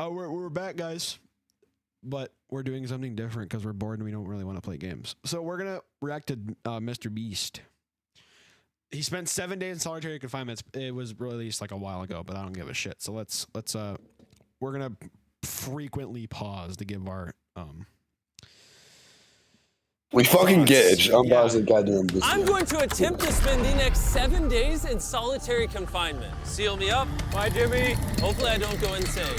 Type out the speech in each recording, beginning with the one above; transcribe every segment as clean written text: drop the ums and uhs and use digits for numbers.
We're back, guys. But we're doing something different because we're bored and we don't really want to play games. So we're going to react to Mr. Beast. He spent 7 days in solitary confinement. It was released like a while ago, but I don't give a shit. So we're going to frequently pause to give our we fucking get it. I'm going to attempt to spend the next 7 days in solitary confinement. Seal me up. Bye, Jimmy. Hopefully I don't go insane.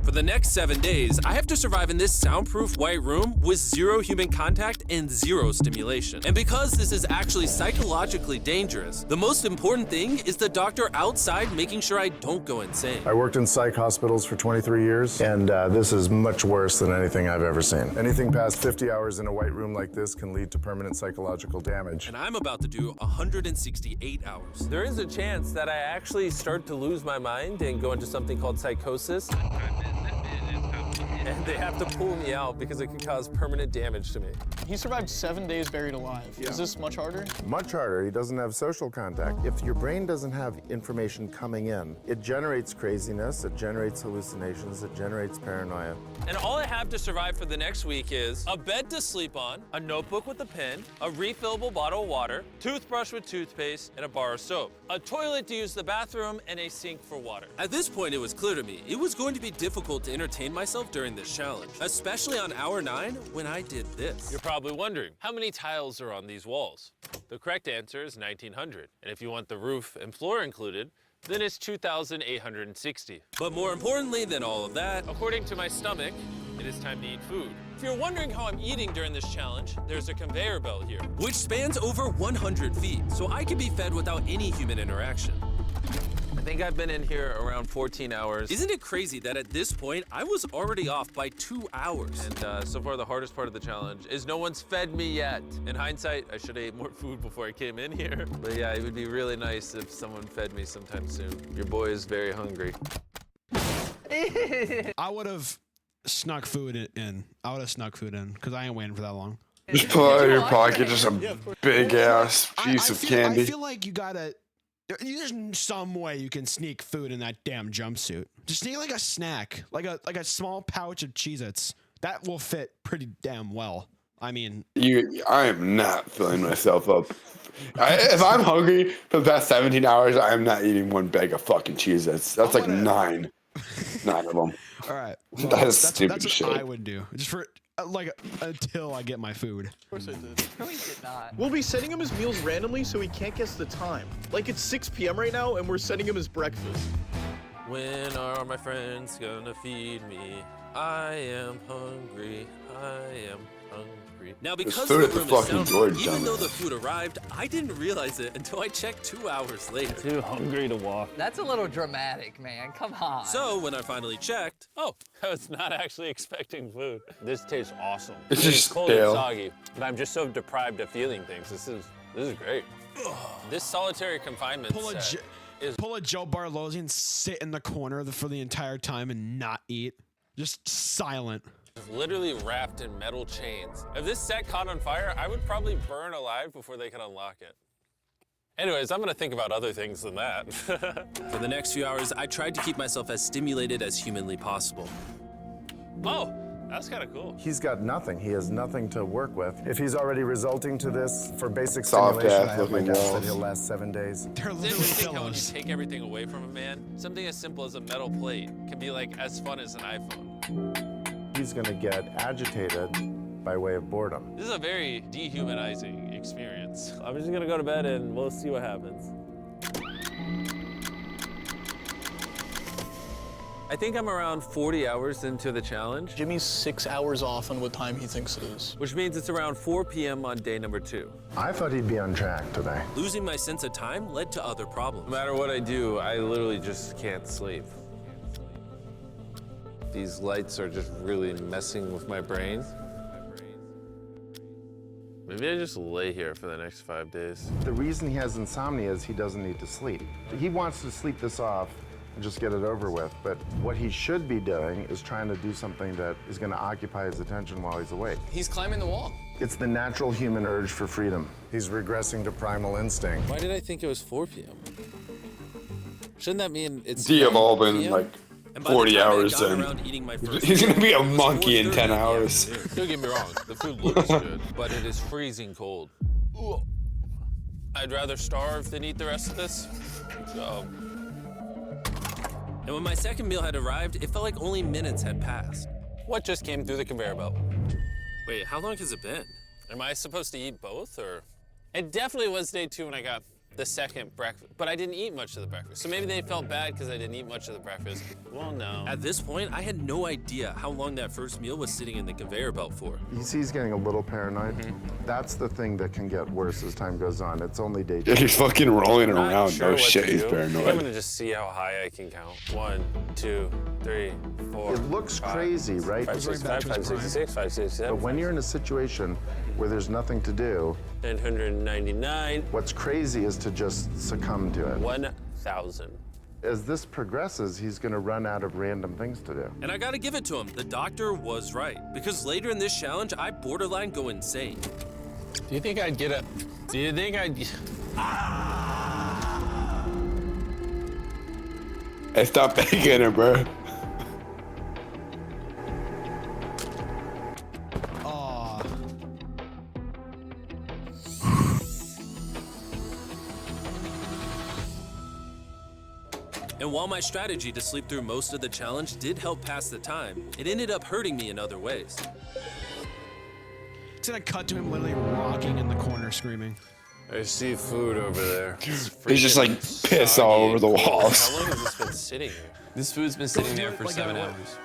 For the next 7 days, I have to survive in this soundproof white room with 0 human contact and 0 stimulation. And because this is actually psychologically dangerous, the most important thing is the doctor outside making sure I don't go insane. I worked in psych hospitals for 23 years, and this is much worse than anything I've ever seen. Anything past 50 hours in a white room like this can lead to permanent psychological damage. And I'm about to do 168 hours. There is a chance that I actually start to lose my mind and go into something called psychosis. And they have to pull me out because it could cause permanent damage to me. He survived 7 days buried alive. Yeah. Is this much harder? Much harder. He doesn't have social contact. If your brain doesn't have information coming in, it generates craziness, it generates hallucinations, it generates paranoia. And all I have to survive for the next week is a bed to sleep on, a notebook with a pen, a refillable bottle of water, toothbrush with toothpaste, and a bar of soap, a toilet to use the bathroom, and a sink for water. At this point, it was clear to me it was going to be difficult to entertain myself during this challenge, especially on hour 9 when I did this. You're probably wondering, how many tiles are on these walls? The correct answer is 1,900. And if you want the roof and floor included, then it's 2,860. But more importantly than all of that, according to my stomach, it is time to eat food. If you're wondering how I'm eating during this challenge, there's a conveyor belt here, which spans over 100 feet, so I can be fed without any human interaction. I think I've been in here around 14 hours. Isn't it crazy that at this point, I was already off by 2 hours? And so far, the hardest part of the challenge is no one's fed me yet. In hindsight, I should have ate more food before I came in here. But yeah, it would be really nice if someone fed me sometime soon. Your boy is very hungry. I would have snuck food in. I would have snuck food in because I ain't waiting for that long. Just pull out of your pocket just a big ass piece of candy. I feel like you gotta. There's some way you can sneak food in that damn jumpsuit. Just sneak like a snack, like a small pouch of Cheez-Its. That will fit pretty damn well. I mean, I am not filling myself up. If I'm hungry for the past 17 hours, I am not eating one bag of fucking Cheez-Its. That's like 9 of them. All right, well, that's stupid that's shit. What I would do just for until I get my food. Of course I did. No, he did not. We'll be sending him his meals randomly so he can't guess the time. Like it's 6 p.m. right now and we're sending him his breakfast. When are my friends gonna feed me? I am hungry. I am hungry. Now, because the room is soundproof, even though the food arrived, I didn't realize it until I checked 2 hours later. Too hungry to walk. That's a little dramatic, man. Come on. So when I finally checked, oh, I was not actually expecting food. This tastes awesome. It's just cold stale. and soggy, but I'm just so deprived of feeling things. This is great. This solitary confinement pull a Joe Barlozzi and sit in the corner for the entire time and not eat. Just silent. Literally wrapped in metal chains. If this set caught on fire, I would probably burn alive before they could unlock it. Anyways, I'm gonna think about other things than that. For the next few hours, I tried to keep myself as stimulated as humanly possible. Oh, that's kind of cool. He's got nothing. He has nothing to work with. If he's already resulting to this for basic Soft stimulation, I ass have my looking doubts that walls. he'll last 7 days. They're It's literally interesting how when you pillows. take everything away from a man, something as simple as a metal plate can be like as fun as an iPhone. He's gonna get agitated by way of boredom. This is a very dehumanizing experience. I'm just gonna go to bed and we'll see what happens. I think I'm around 40 hours into the challenge, Jimmy's 6 hours off on what time he thinks it is. which means it's around 4 p.m. on day number 2. I thought he'd be on track today. Losing my sense of time led to other problems. No matter what I do, I literally just can't sleep. These lights are just really messing with my brain. Maybe I just lay here for the next 5 days. The reason he has insomnia is he doesn't need to sleep. He wants to sleep this off and just get it over with, but what he should be doing is trying to do something that is going to occupy his attention while he's awake. He's climbing the wall. It's the natural human urge for freedom. He's regressing to primal instinct. Why did I think it was 4 p.m.? Shouldn't that mean it's De-evolving 9 p.m.? like And by the 40 time I had hours gotten then. around eating my first He's gonna meal, be a it was monkey in 4:30 10 the hours. afternoon. Don't get me wrong, the food looks good, but it is freezing cold. Ugh. I'd rather starve than eat the rest of this. So. And when my second meal had arrived, it felt like only minutes had passed. What just came through the conveyor belt? Wait, how long has it been? Am I supposed to eat both, or? It definitely was day 2 when I got the second breakfast, but I didn't eat much of the breakfast. So maybe they felt bad because I didn't eat much of the breakfast. Well, no. At this point, I had no idea how long that first meal was sitting in the conveyor belt for. You see he's getting a little paranoid. That's the thing that can get worse as time goes on. It's only day 2. Yeah, he's fucking rolling Not around. sure No what shit, to he's do. I'm paranoid. gonna just see how high I can count. 1, 2, 3, 4. It looks crazy, right? 5, 6, 5, 5, 6, 6, 5, 6, 7. But when you're in a situation where there's nothing to do, 999. what's crazy is to just succumb to it. 1,000. As this progresses, he's going to run out of random things to do. And I gotta give it to him. The doctor was right. Because later in this challenge, I borderline go insane. Do you think I'd get a... Do you think I'd... Hey, stop begging her, bro. Aw. And while my strategy to sleep through most of the challenge did help pass the time, it ended up hurting me in other ways. It's gonna cut to him literally rocking in the corner screaming. I see food over there. He's just like piss all over the walls. How long has this been sitting here? This food's been sitting there do it for like 7 that. hours.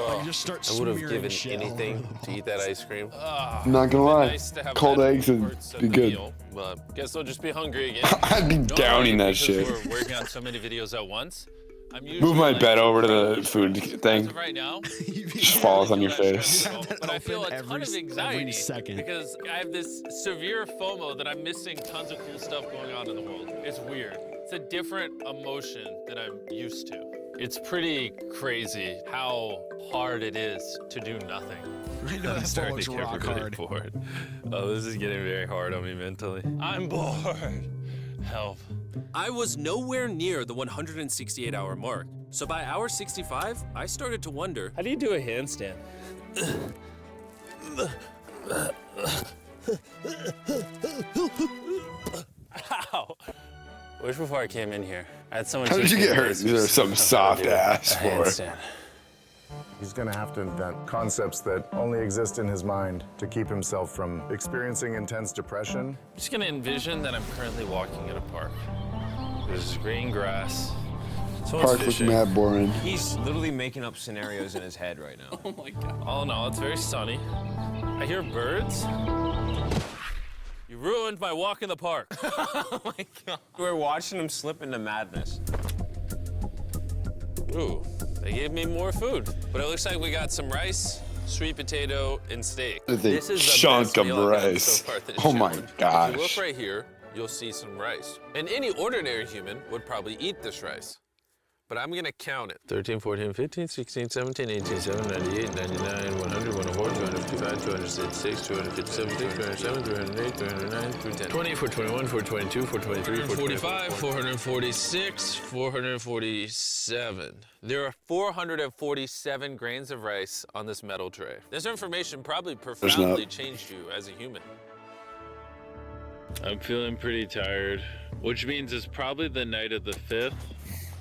Like, just start I would have smearing given shit all anything over the to eat that ice cream. I'm not gonna lie. Nice to have Cold that eggs would parts of be the good. meal, but guess I'll just be hungry again. I'd be Normally, downing that because shit. We're working on so many videos at once. I'm usually Move my like, bed over to the food as thing. of right now, Just falls on your face. but I feel a Open ton of every anxiety second. because I have this severe FOMO that I'm missing tons of cool stuff going on in the world. It's weird. It's a different emotion than I'm used to. It's pretty crazy how hard it is to do nothing. I know that phone looks rock hard. bored. Oh, this is getting very hard on me mentally. I'm bored. Help. I was nowhere near the 168-hour mark. So by hour 65, I started to wonder, how do you do a handstand? Ow. Wish before I came in here, I had someone How did teach you me get hurt? basics These are some of how to soft do ass a for. handstand. He's going to have to invent concepts that only exist in his mind to keep himself from experiencing intense depression. I'm just gonna envision that I'm currently walking in a park. There's green grass. Someone's Park looks fishing. mad boring. He's literally making up scenarios in his head right now. Oh my god. All in all, it's very sunny. I hear birds. You ruined my walk in the park. Oh my god. We're watching him slip into madness. Ooh, they gave me more food. But it looks like we got some rice, sweet potato, and steak. With a This is the chunk best of meal I've gotten rice. so far this Oh my challenge. If gosh. you look right here, you'll see some rice. And any ordinary human would probably eat this rice. But I'm gonna count it. 13, 14, 15, 16, 17, 18, 17, 98, 99, 100, 104, 255, 266, 257, 207, 308, 309, 310. 20, 421, 422, 423, 445, 446, 447. There are 447 grains of rice on this metal tray. This information probably profoundly changed you as a human. I'm feeling pretty tired, which means it's probably the night of the 5th.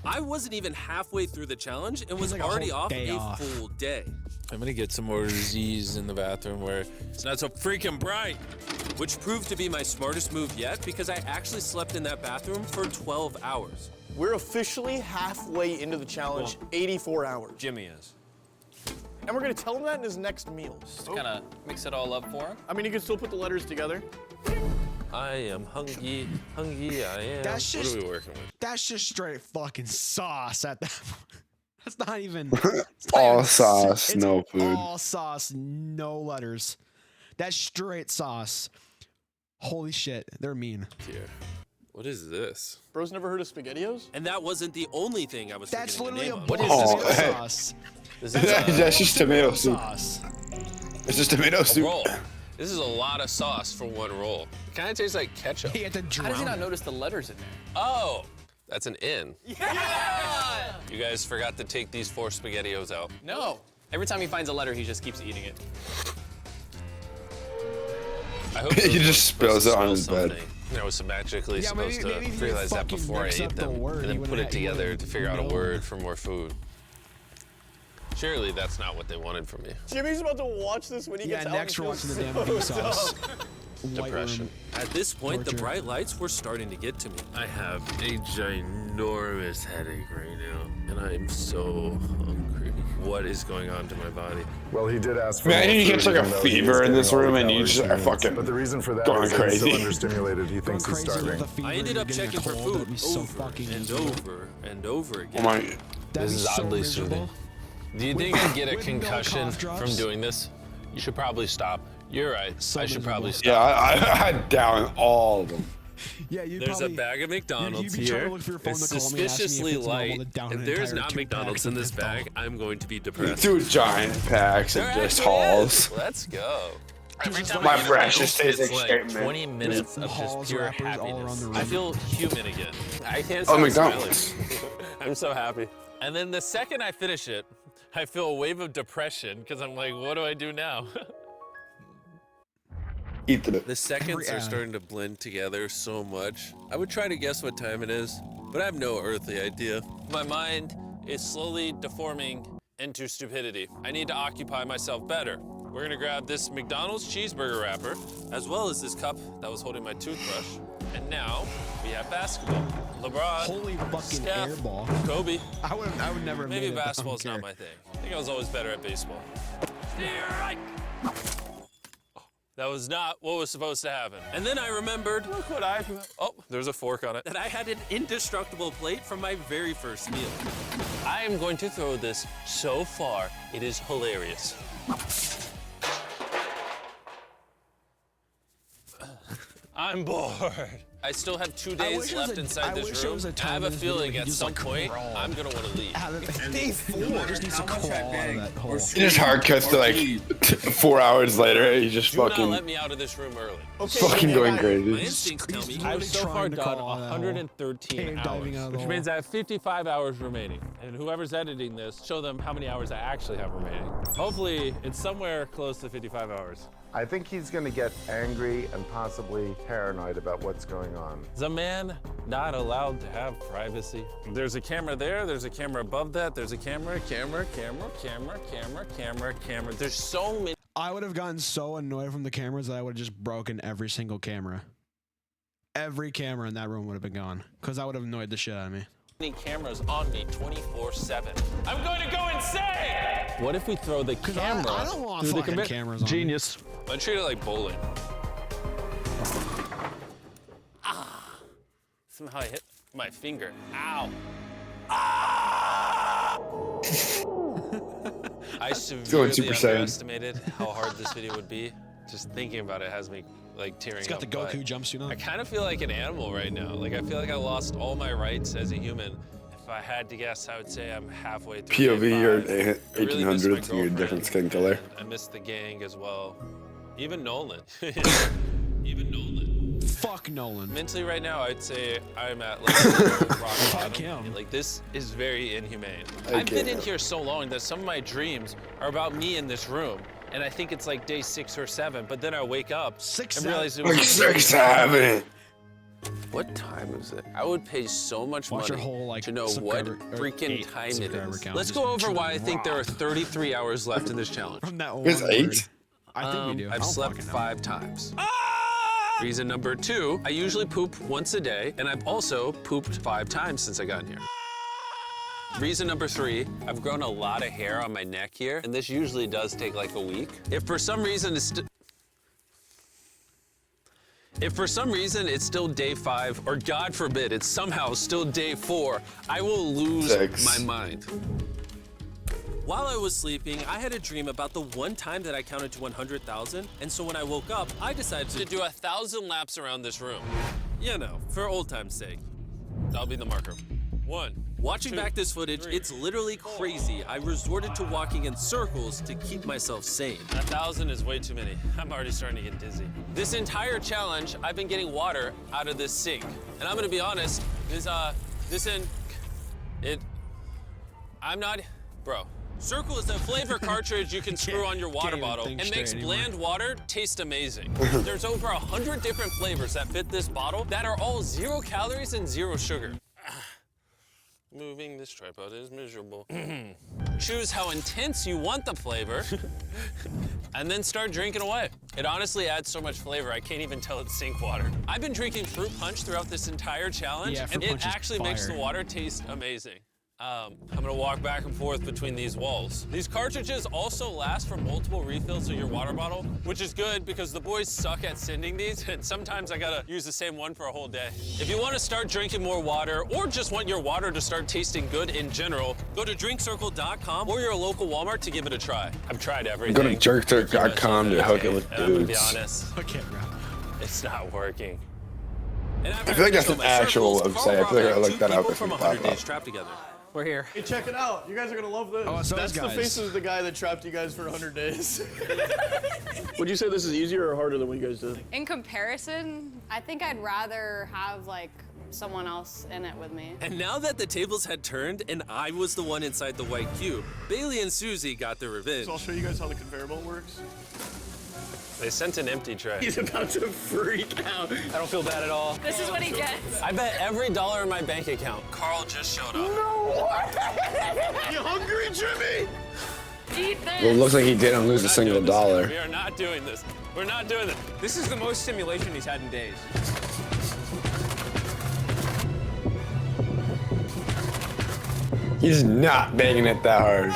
I wasn't even halfway through the challenge and was like a already whole off day a off. full day. I'm gonna get some more Z's in the bathroom where it's not so freaking bright. Which proved to be my smartest move yet because I actually slept in that bathroom for 12 hours. We're officially halfway into the challenge, 84 hours. Jimmy is. And we're gonna tell him that in his next meal. Just kind of mix it all up for him. I mean, you can still put the letters together. I am hungry, hungry I am. That's just- What are we working with? That's just straight fucking sauce at that point. That's not even. All sauce, no food. All sauce, no letters. That's straight sauce. Holy shit, they're mean. Here. What is this? Bro's never heard of SpaghettiOs? And that wasn't the only thing I was That's forgetting literally the a name bowl of. of Oh, tomato hey. sauce. This is a That's just tomato soup. Sauce. It's just tomato soup. roll. This is a lot of sauce for one roll. It kind of tastes like ketchup. He had to How drown does he not it. notice the letters in there? Oh, That's an N. Yeah! You guys forgot to take these 4 SpaghettiOs out. No. Every time he finds a letter, he just keeps eating it. I hope He those just were supposed spills to it on smell his bed. something. I was magically Yeah, maybe- supposed maybe to if you realize that fucking before I mix ate up the them, word, and you then wouldn't put it have- you together wouldn't to figure out a know. word for more food. Surely that's not what they wanted from me. Jimmy's about to watch this when he Yeah, gets out. next and we're watching the feels damn so Vsauce. dumb. White Depression. room. At this point, the Torture. bright lights were starting to get to me. I have a ginormous headache right now, and I'm so hungry. What is going on to my body? Well, he did ask for. Man, more he food, gets like a even though he is fever in getting this all the room, and you calories just he are needs. fucking But the reason for that going is that he's so crazy. understimulated, he Going thinks he's crazy with starving. the fever I ended and up getting a checking for cold, food that'd be so over fucking and miserable. over and over again. Oh my. That'd This be is so oddly miserable. soothing. Do you With- think I'd get a with no concussion cough drops? from doing this? You should probably stop. You're right. So I should miserable. probably stop. Yeah, I had down all of them. Yeah, you'd There's probably, a bag of McDonald's you'd be trying to here. look for your phone It's to call me and ask me if suspiciously it's normal light. to down If an there's entire not 2 McDonald's packs in of this menthol. bag, I'm going to be depressed. 2 giant packs of There just actually hauls. is. Let's go. Every time My I get breath a just meal, tastes it's like like shit, man. 20 minutes of just Halls pure wrappers all around happiness. the room. I feel human again. I can't Oh, stop McDonald's. smiling. I'm so happy. And then the second I finish it, I feel a wave of depression because I'm like, what do I do now? Eat the. The seconds Every- are starting to blend together so much. I would try to guess what time it is, but I have no earthly idea. My mind is slowly deforming into stupidity. I need to occupy myself better. We're gonna grab this McDonald's cheeseburger wrapper, as well as this cup that was holding my toothbrush. And now we have basketball. LeBron, Holy fucking Steph, airball. Kobe. I would never have Maybe made it, but I don't basketball's not care. my thing. I think I was always better at baseball. That was not what was supposed to happen. And then I remembered, look what I, oh, there's a fork on it, that I had an indestructible plate from my very first meal. I am going to throw this so far, it is hilarious. I'm bored. I still have 2 days wish it was left a- inside I this wish it room. was a I time have in a this video feeling where at you some just, point, crawl. I'm gonna wanna leave. Day 4. Just needs to crawl out of that hole. It just hard cuts to like 4 hours later. He just Do not fucking let me out of this room early. fucking going My crazy. instincts tell me He's I've literally so far trying to done crawl out of that hole. 113 Cave diving out hours, of the which hole. means I have 55 hours remaining. And whoever's editing this, show them how many hours I actually have remaining. Hopefully, it's somewhere close to 55 hours. I think he's going to get angry and possibly paranoid about what's going on. Is a man not allowed to have privacy? There's a camera there, there's a camera above that, there's a camera. There's so many I would have gotten so annoyed from the cameras that I would have just broken every single camera. Every camera in that room would have been gone because that would have annoyed the shit out of me. cameras on me 24/7. I'm going to go insane! What if we throw the camera I don't want through the fucking cameras on me. Genius. I treat it like bowling. Somehow I hit my finger. Ow. I severely Super Saiyan. underestimated how hard this video would be. Just thinking about it has me like tearing It's got the up, but Goku jumpsuit I on. kind of feel like an animal right now. Like I feel like I lost all my rights as a human. If I had to guess, I would say I'm halfway through. POV, day you're five. I really miss my 1800s, you're a different girlfriend, skin color. and I miss the gang as well. Even Nolan. Even Nolan. Fuck Nolan. Mentally right now, I'd say I'm at like rock bottom. him. Like this is very inhumane. I I've been get in it. here so long that some of my dreams are about me in this room. And I think it's like day 6 or 7, but then I wake up 6, and 7. realize it Like was 6, 7. What time is it? I would pay so much Watch money your whole, like, to know what subscriber- or freaking 8 time it subscriber is. count. Let's Just go over why I drop. think there are 33 hours left in this challenge. From that It's one 8? word. I think we do. I I've don't slept fucking know. 5 times. Reason number 2, I usually poop once a day, and I've also pooped 5 times since I got in here. Reason number 3, I've grown a lot of hair on my neck here, and this usually does take like a week. If for some reason it's still day 5, or God forbid, it's somehow still day 4, I will lose 6. my mind. While I was sleeping, I had a dream about the one time that I counted to 100,000, and so when I woke up, I decided to do 1,000 laps around this room. You know, for old time's sake. That'll be the marker. 1. Watching back this footage, it's literally crazy. I resorted to walking in circles to keep myself sane. 1,000 is way too many. I'm already starting to get dizzy. This entire challenge, I've been getting water out of this sink. And I'm gonna be honest, this I'm not, bro. Circle is a flavor cartridge you can screw on your water bottle and makes bland water taste amazing. There's over 100 different flavors that fit this bottle that are all 0 calories and 0 sugar. Moving this tripod is miserable. Choose how intense you want the flavor and then start drinking away. It honestly adds so much flavor, I can't even tell it's sink water. I've been drinking fruit punch throughout this entire challenge, and it actually makes the water taste amazing. I'm gonna walk back and forth between these walls. These cartridges also last for multiple refills of your water bottle, which is good because the boys suck at sending these, and sometimes I gotta use the same one for a whole day. If you wanna start drinking more water, or just want your water to start tasting good in general, go to drinkcircle.com or your local Walmart to give it a try. I've tried everything. Go to jerkcircle.com to hook it with I'm gonna be dudes. honest, Okay, bro. it's not working. I feel like that's an actual website. I feel like I looked that up. From 100 Days Trapped Together. We're here. Hey, check it out. You guys are gonna love this. Oh, so That's those the guys. face of the guy that trapped you guys for 100 days. Would you say this is easier or harder than what you guys did? In comparison, I think I'd rather have like someone else in it with me. And now that the tables had turned and I was the one inside the white cube, Bailey and Susie got their revenge. So I'll show you guys how the conveyor belt works. They sent an empty tray. He's about to freak out. I don't feel bad at all. This is what he gets. I bet every dollar in my bank account. Carl just showed up. No way! You hungry, Jimmy? Eat this. Well, it looks like he didn't lose a single dollar. We are not doing this. We're not doing this. This is the most stimulation he's had in days. He's not banging it that hard.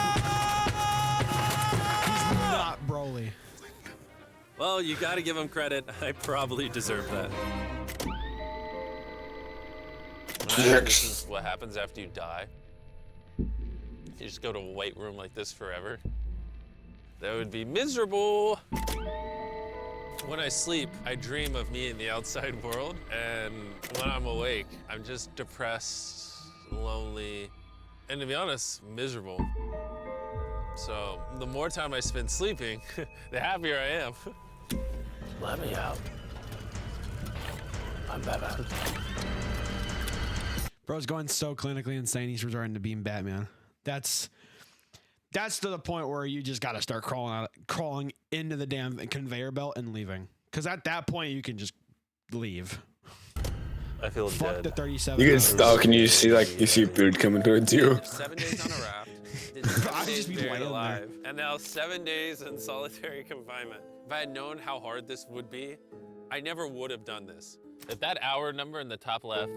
He's not Broly. Well, you gotta give him credit. I probably deserve that. This is what happens after you die. You just go to a white room like this forever. That would be miserable. When I sleep, I dream of me in the outside world, and when I'm awake, I'm just depressed, lonely, and to be honest, miserable. So the more time I spend sleeping, the happier I am. Let me out. I'm Batman. Bro's going so clinically insane, he's resorting to being Batman. That's to the point where you just got to start crawling into the damn conveyor belt and leaving. Because at that point, you can just leave. I feel Fuck dead. the 37. You get hours. stuck and you see food coming towards you. 7 days on a raft. Did I'd just be buried laying alive. And now 7 days in solitary confinement. If I had known how hard this would be, I never would have done this. If that hour number in the top left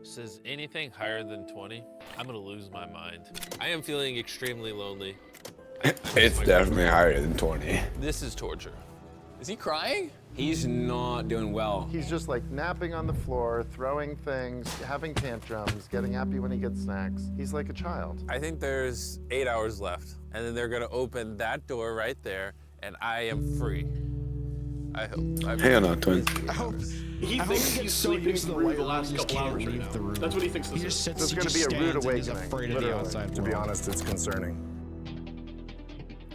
says anything higher than 20, I'm gonna lose my mind. I am feeling extremely lonely. It's definitely higher than 20. This is torture. Is he crying? He's not doing well. He's just like napping on the floor, throwing things, having tantrums, getting happy when he gets snacks. He's like a child. I think there's 8 hours left, and then they're gonna open that door right there, and I am free. I hope. Hang on, twin. I hope He thinks he's so sleeping used to the through white the room, last he just couple can't hours right leave now. the room. That's what he thinks He this just is. sits, It's he going to just be a rude stands, and he's awakening. afraid of the Literally. outside To be world. honest, it's concerning.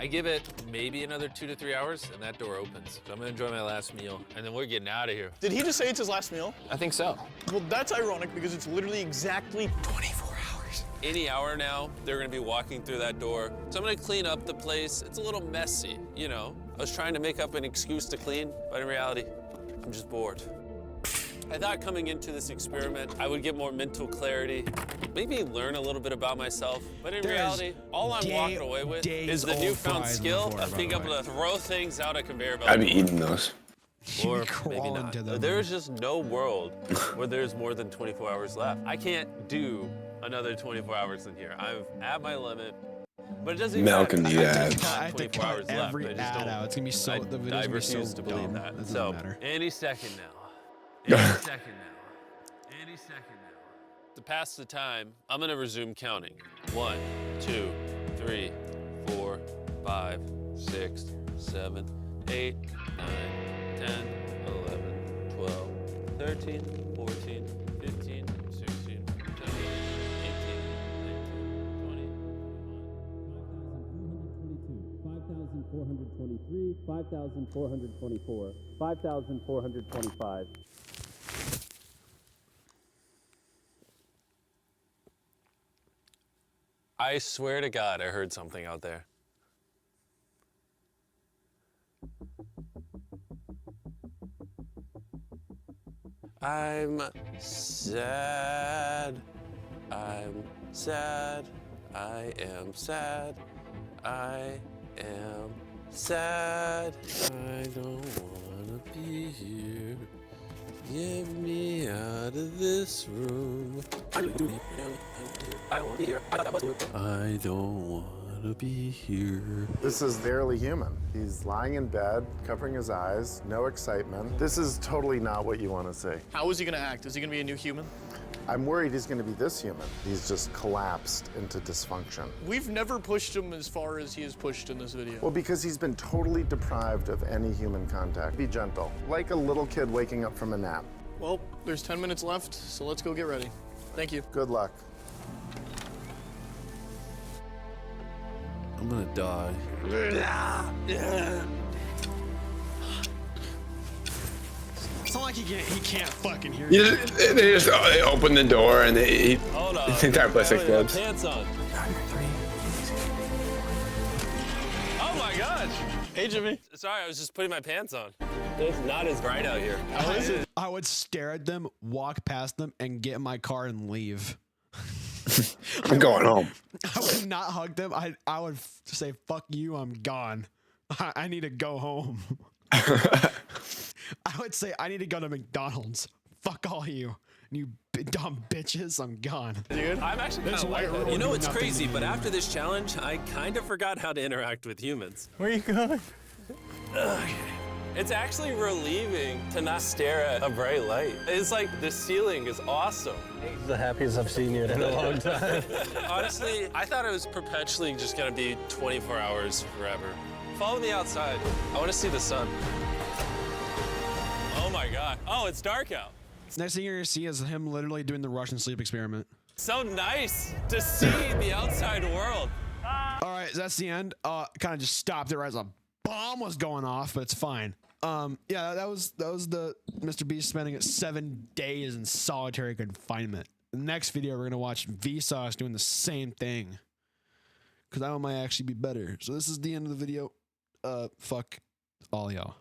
I give it maybe another 2 to 3 hours, and that door opens. So I'm gonna enjoy my last meal, and then we're getting out of here. Did he just say it's his last meal? I think so. Well, that's ironic because it's literally exactly 24 hours. Any hour now, they're gonna be walking through that door. So I'm gonna clean up the place. It's a little messy, you know. I was trying to make up an excuse to clean, but in reality, I'm just bored. I thought coming into this experiment, I would get more mental clarity, maybe learn a little bit about myself. But in There's reality, all I'm walking away with is the newfound skill of being able to throw things out a conveyor belt. I'd be eating those. Or maybe crawl not. into them. There's just no world where there's more than 24 hours left. I can't do another 24 hours in here. I'm at my limit. But it doesn't even Milking matter. the I ads. just have I have to 24 hours cut left. every I just ad don't- out. It's gonna be so. The I video's gonna be refuse so to believe dumb. that. It doesn't So matter. any second now. Any second now. Any second now. To pass the time, I'm gonna resume counting. 1, 2, 3, 4, 5, 6, 7, 8, 9, 10, 11, 12, 13, 14, 15, 16, 17, 18, 19, 20, 5,423, 5,424, 5,425. I swear to God, I heard something out there. I'm sad. I'm sad. I am sad. I am sad. I don't wanna be here. Get me out of this room. I don't wanna be here. This is barely human. He's lying in bed, covering his eyes, no excitement. This is totally not what you want to see. How is he gonna act? Is he gonna be a new human? I'm worried he's going to be this human. He's just collapsed into dysfunction. We've never pushed him as far as he is pushed in this video. Well, because he's been totally deprived of any human contact. Be gentle, like a little kid waking up from a nap. Well, there's 10 minutes left, so let's go get ready. Thank you. Good luck. I'm gonna die. It's not like he can't fucking hear You you. they just open the door and Hold on. the entire place I don't even have explodes. pants on. Oh my gosh. Hey, Jimmy. Sorry, I was just putting my pants on. It's not as bright out here. I would stare at them, walk past them, and get in my car and leave. I'm going home. I would not hug them. I would say, fuck you, I'm gone. I need to go home. I would say, I need to go to McDonald's. Fuck all you dumb bitches, I'm gone. Dude, I'm actually kind of like that. You know, it's crazy, but after this challenge, I kind of forgot how to interact with humans. where are you going? It's actually relieving to not stare at a bright light. It's like the ceiling is awesome. The happiest I've seen you in a long time. Honestly, I thought it was perpetually just gonna be 24 hours forever. Follow me outside. I want to see the sun. Oh my God. Oh, it's dark out. Next thing you're gonna see is him literally doing the Russian sleep experiment. So nice to see the outside world. All right, that's the end. Kind of just stopped there as a bomb was going off, but it's fine. Yeah, that was the Mr. Beast spending 7 days in solitary confinement. The next video we're gonna watch Vsauce doing the same thing, because that one might actually be better. So this is the end of the video. Fuck all y'all.